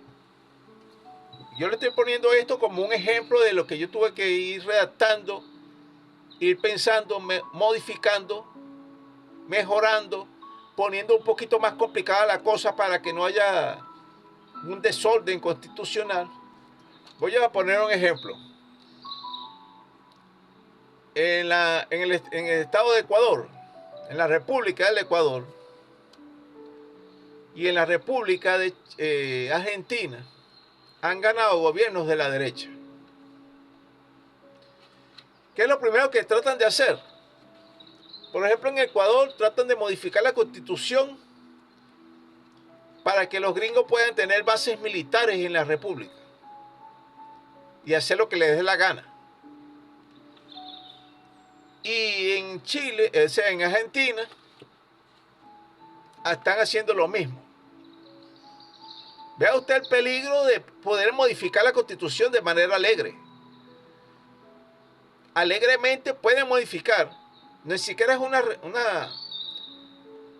yo le estoy poniendo esto como un ejemplo de lo que yo tuve que ir redactando, ir pensando, modificando, mejorando, poniendo un poquito más complicada la cosa para que no haya un desorden constitucional. Voy a poner un ejemplo. En el estado de Ecuador, en la República del Ecuador y en la República de Argentina, han ganado gobiernos de la derecha. ¿Qué es lo primero que tratan de hacer? Por ejemplo, en Ecuador tratan de modificar la Constitución para que los gringos puedan tener bases militares en la República y hacer lo que les dé la gana. Y en Chile, o sea, en Argentina, están haciendo lo mismo. Vea usted el peligro de poder modificar la Constitución de manera alegre. Alegremente pueden modificar. Ni siquiera es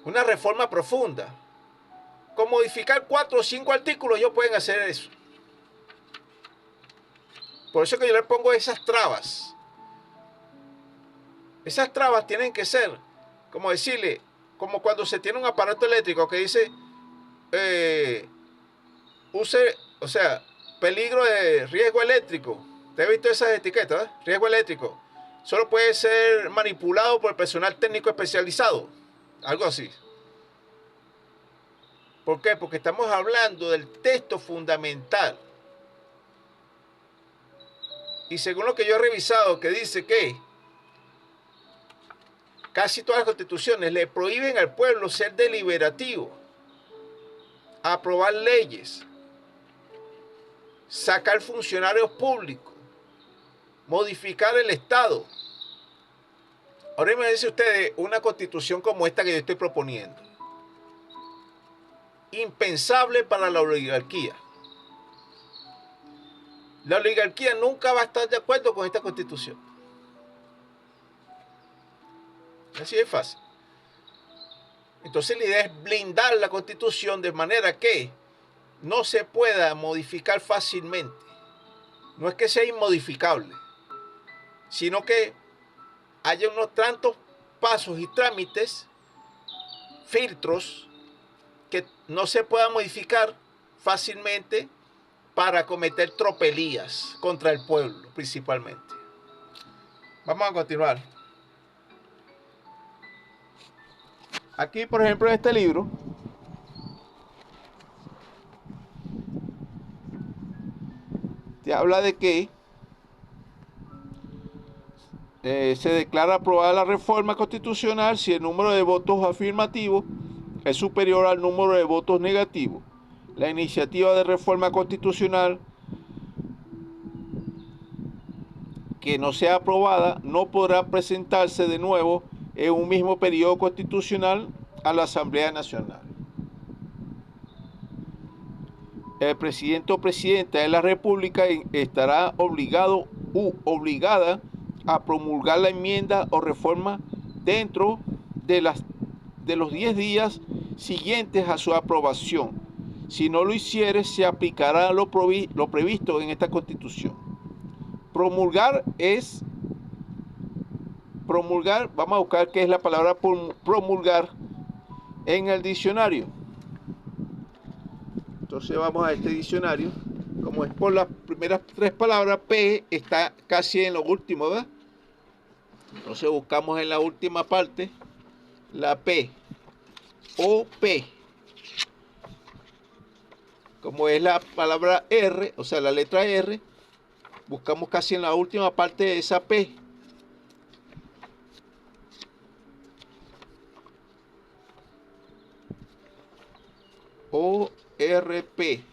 una reforma profunda. Con modificar 4 o 5 artículos ellos pueden hacer eso. Por eso que yo le pongo esas trabas. Esas trabas tienen que ser, como decirle, como cuando se tiene un aparato eléctrico que dice, o sea, peligro de riesgo eléctrico. ¿Te has visto esas etiquetas? Riesgo eléctrico. Solo puede ser manipulado por el personal técnico especializado. Algo así. ¿Por qué? Porque estamos hablando del texto fundamental. Y según lo que yo he revisado, que dice que casi todas las constituciones le prohíben al pueblo ser deliberativo, aprobar leyes, sacar funcionarios públicos, modificar el Estado. Ahora me dice ustedes una constitución como esta que yo estoy proponiendo. Impensable para la oligarquía. La oligarquía nunca va a estar de acuerdo con esta constitución. Así es fácil. Entonces la idea es blindar la constitución de manera que no se pueda modificar fácilmente. No es que sea inmodificable, sino que haya unos tantos pasos y trámites, filtros, que no se puedan modificar fácilmente para cometer tropelías contra el pueblo, principalmente. Vamos a continuar. Aquí, por ejemplo, en este libro, te habla de que se declara aprobada la reforma constitucional si el número de votos afirmativos es superior al número de votos negativos. La iniciativa de reforma constitucional que no sea aprobada no podrá presentarse de nuevo en un mismo periodo constitucional a la Asamblea Nacional. El presidente o presidenta de la República estará obligado u obligada a promulgar la enmienda o reforma dentro de los 10 días siguientes a su aprobación. Si no lo hiciere, se aplicará lo previsto en esta Constitución. Promulgar, vamos a buscar qué es la palabra promulgar en el diccionario. Entonces vamos a este diccionario. Como es por las primeras 3 palabras, P está casi en lo último, ¿verdad? Entonces buscamos en la última parte la P o P. Como es la palabra R, o sea, la letra R, buscamos casi en la última parte de esa P. ORP.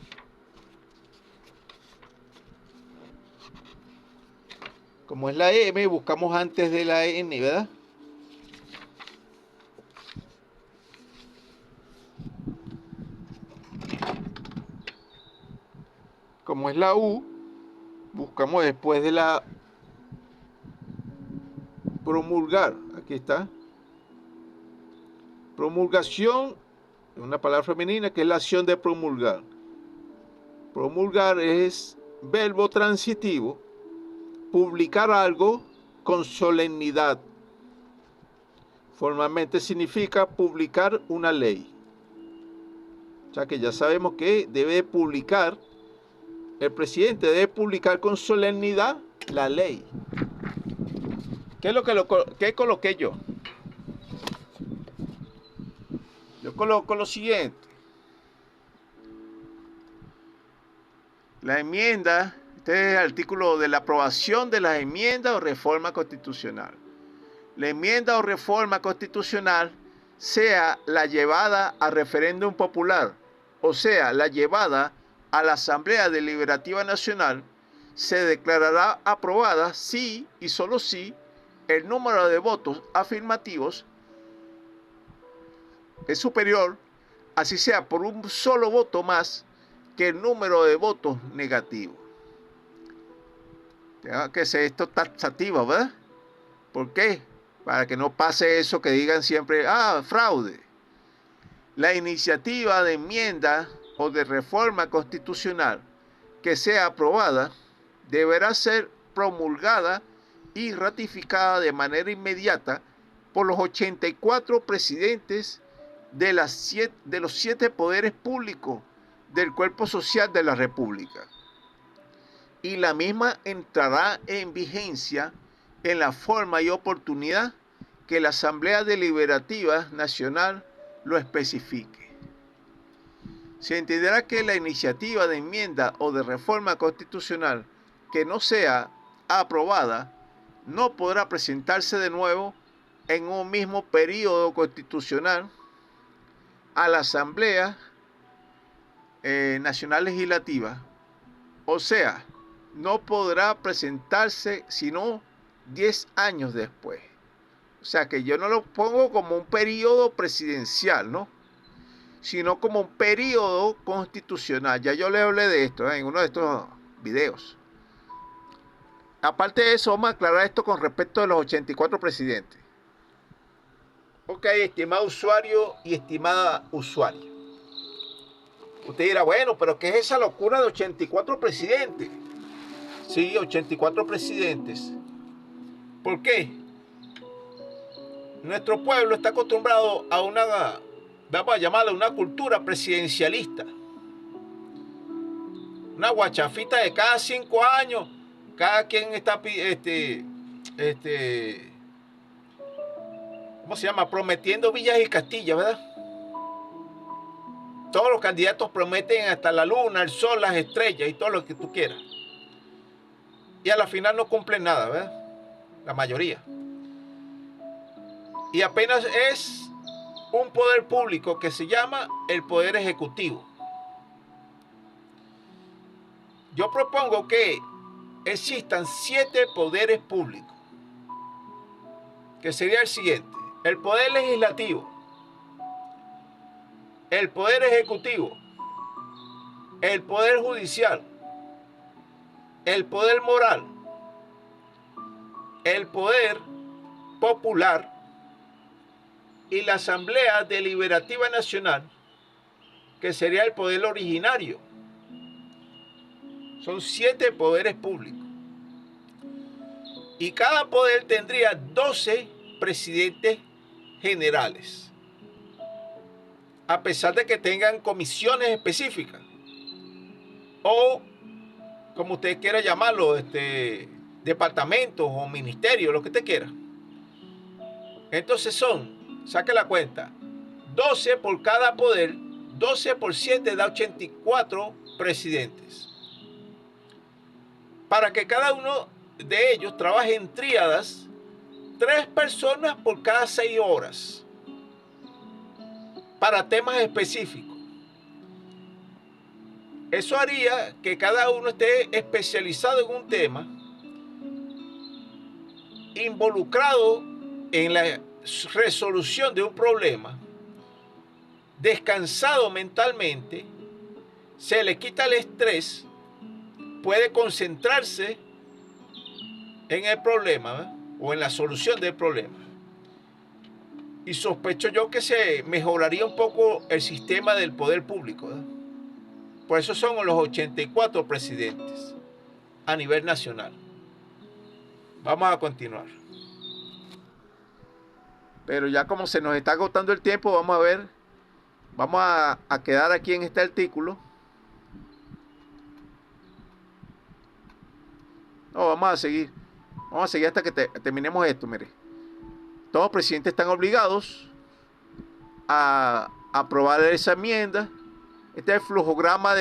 Como es la M, buscamos antes de la N, ¿verdad? Como es la U, buscamos después de la promulgar. Aquí está. Promulgación, una palabra femenina que es la acción de promulgar. Promulgar es verbo transitivo, publicar algo con solemnidad. Formalmente significa publicar una ley. O sea que ya sabemos que debe publicar, el presidente debe publicar con solemnidad la ley. ¿Qué es lo que coloqué yo? Yo coloco lo siguiente. La enmienda, este es el artículo de la aprobación de las enmiendas o reforma constitucional. La enmienda o reforma constitucional sea la llevada a referéndum popular, o sea, la llevada a la Asamblea Deliberativa Nacional, se declarará aprobada si y solo si el número de votos afirmativos es superior, así sea por un solo voto más, que el número de votos negativos. Tenga que ser esto taxativo, ¿verdad? ¿Por qué? Para que no pase eso que digan siempre, fraude. La iniciativa de enmienda o de reforma constitucional que sea aprobada deberá ser promulgada y ratificada de manera inmediata por los 84 presidentes de los 7 poderes públicos del cuerpo social de la República. Y la misma entrará en vigencia en la forma y oportunidad que la Asamblea Deliberativa Nacional lo especifique. Se entenderá que la iniciativa de enmienda o de reforma constitucional que no sea aprobada no podrá presentarse de nuevo en un mismo periodo constitucional a la Asamblea Nacional Legislativa. O sea, no podrá presentarse sino 10 años después. O sea que yo no lo pongo como un periodo presidencial, ¿no? Sino como un periodo constitucional. Ya yo le hablé de esto en uno de estos videos. Aparte de eso, vamos a aclarar esto con respecto a los 84 presidentes. Ok, estimado usuario y estimada usuaria. Usted dirá, bueno, pero ¿qué es esa locura de 84 presidentes? Sí, 84 presidentes. ¿Por qué? Nuestro pueblo está acostumbrado a vamos a llamarla una cultura presidencialista. Una guachafita de cada 5 años, cada quien está, ¿cómo se llama? Prometiendo villas y castillas, ¿verdad? Todos los candidatos prometen hasta la luna, el sol, las estrellas y todo lo que tú quieras. Y a la final no cumplen nada, ¿verdad? La mayoría. Y apenas es un poder público que se llama el Poder Ejecutivo. Yo propongo que existan 7 poderes públicos, que sería el siguiente: el Poder Legislativo, el Poder Ejecutivo, el Poder Judicial, el Poder Moral, el Poder Popular y la Asamblea Deliberativa Nacional, que sería el poder originario. Son 7 poderes públicos. Y cada poder tendría 12 presidentes generales, a pesar de que tengan comisiones específicas, o como usted quiera llamarlo, departamentos o ministerios, lo que usted quiera. Entonces saque la cuenta, 12 por cada poder, 12 por 7 da 84 presidentes. Para que cada uno de ellos trabaje en tríadas, 3 personas por cada 6 horas, para temas específicos. Eso haría que cada uno esté especializado en un tema, involucrado en la resolución de un problema, descansado mentalmente, se le quita el estrés, puede concentrarse en el problema, ¿verdad? O en la solución del problema. Y sospecho yo que se mejoraría un poco el sistema del poder público, ¿verdad? Por eso son los 84 presidentes a nivel nacional. Vamos a continuar. Pero ya como se nos está agotando el tiempo, vamos a ver. Vamos a quedar aquí en este artículo. No, vamos a seguir. Vamos a seguir hasta que terminemos esto, mire. Todos los presidentes están obligados a aprobar esa enmienda. Este es el flujograma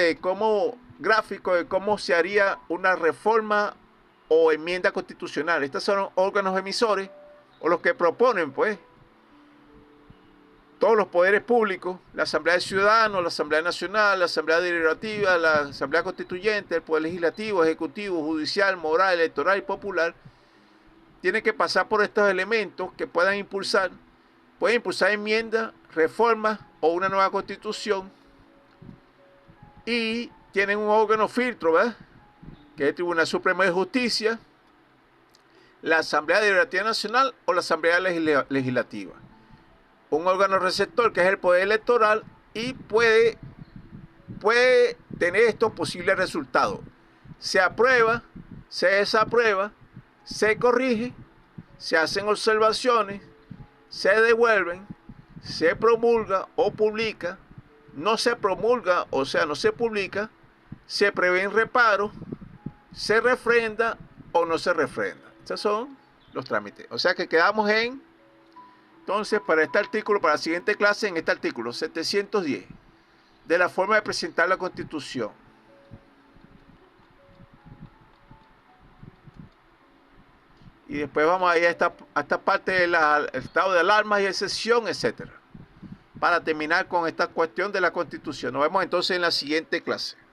gráfico de cómo se haría una reforma o enmienda constitucional. Estos son los órganos emisores o los que proponen, pues. Todos los poderes públicos, la Asamblea de Ciudadanos, la Asamblea Nacional, la Asamblea Deliberativa, la Asamblea Constituyente, el Poder Legislativo, Ejecutivo, Judicial, Moral, Electoral y Popular, tienen que pasar por estos elementos que pueden impulsar enmiendas, reformas o una nueva constitución, y tienen un órgano filtro, ¿verdad? Que es el Tribunal Supremo de Justicia, la Asamblea Deliberativa Nacional o la Asamblea Legislativa. Un órgano receptor que es el poder electoral y puede tener estos posibles resultados. Se aprueba, se desaprueba, se corrige, se hacen observaciones, se devuelven, se promulga o publica, no se promulga, o sea, no se publica, se prevén reparos, se refrenda o no se refrenda. Estos son los trámites. O sea que quedamos entonces, para este artículo, para la siguiente clase, en este artículo 710, de la forma de presentar la Constitución. Y después vamos a ir a esta parte del estado de alarma y excepción, etcétera, para terminar con esta cuestión de la Constitución. Nos vemos entonces en la siguiente clase.